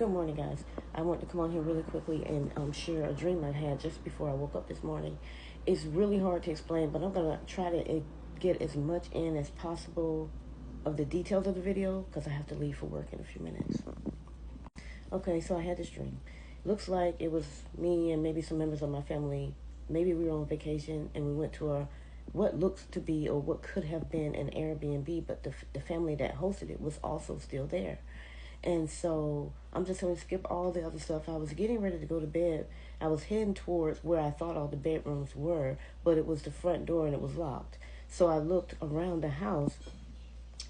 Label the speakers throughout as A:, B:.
A: Good morning, guys. I want to come on here really quickly and share a dream I had just before I woke up this morning. It's really hard to explain, but I'm going to try to get as much in as possible of the details of the video because I have to leave for work in a few minutes. Okay, so I had this dream. Looks like it was me and maybe some members of my family. Maybe we were on vacation and we went to what looks to be or what could have been an Airbnb, but the family that hosted it was also still there. And so I'm just going to skip all the other stuff. I was getting ready to go to bed. I was heading towards where I thought all the bedrooms were, but it was the front door and it was locked. So I looked around the house,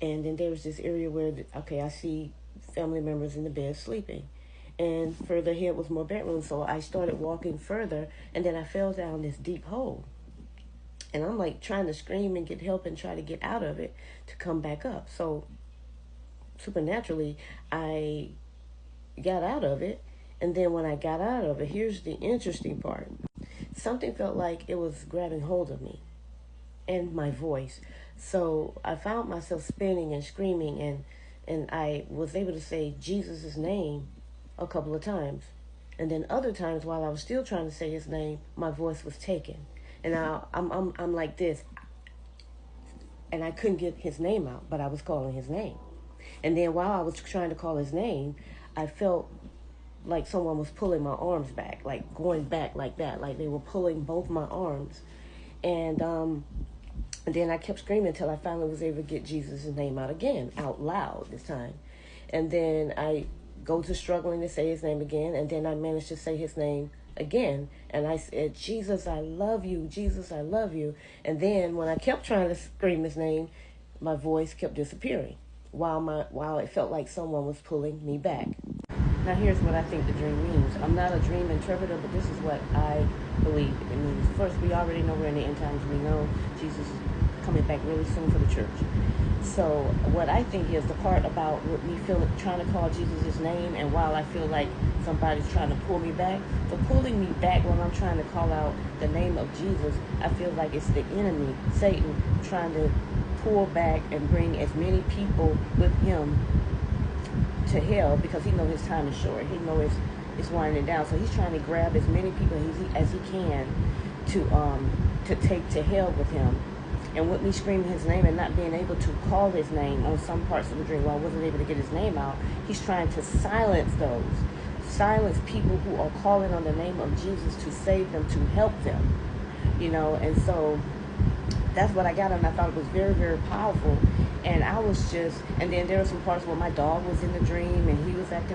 A: and then there was this area where, I see family members in the bed sleeping. And further ahead was more bedrooms. So I started walking further, and then I fell down this deep hole. And I'm like trying to scream and get help and try to get out of it to come back up. So supernaturally, I got out of it. And then when I got out of it, here's the interesting part. Something felt like it was grabbing hold of me and my voice. So I found myself spinning and screaming, and I was able to say Jesus' name a couple of times. And then other times while I was still trying to say his name, my voice was taken. And I'm like this. And I couldn't get his name out, but I was calling his name. And then while I was trying to call his name, I felt like someone was pulling my arms back, like going back like that, like they were pulling both my arms. And then I kept screaming until I finally was able to get Jesus' name out again, out loud this time. And then I go to struggling to say his name again, and then I managed to say his name again. And I said, Jesus, I love you. Jesus, I love you. And then when I kept trying to scream his name, my voice kept disappearing while it felt like someone was pulling me back. Now here's what I think the dream means. I'm not a dream interpreter, but this is what I believe it means. First, we already know we're in the end times. We know Jesus is coming back really soon for the church. So what I think is the part about me trying to call Jesus' name, and while I feel like somebody's trying to pull me back, the pulling me back when I'm trying to call out the name of Jesus, I feel like it's the enemy, Satan, trying to pull back and bring as many people with him to hell, because he knows his time is short. He knows it's winding down. So he's trying to grab as many people as he can to take to hell with him. And with me screaming his name and not being able to call his name on some parts of the dream, while I wasn't able to get his name out, he's trying to silence people who are calling on the name of Jesus to save them, to help them, and so that's what I got, and I thought it was very, very powerful. And I was and then there were some parts where my dog was in the dream and he was acting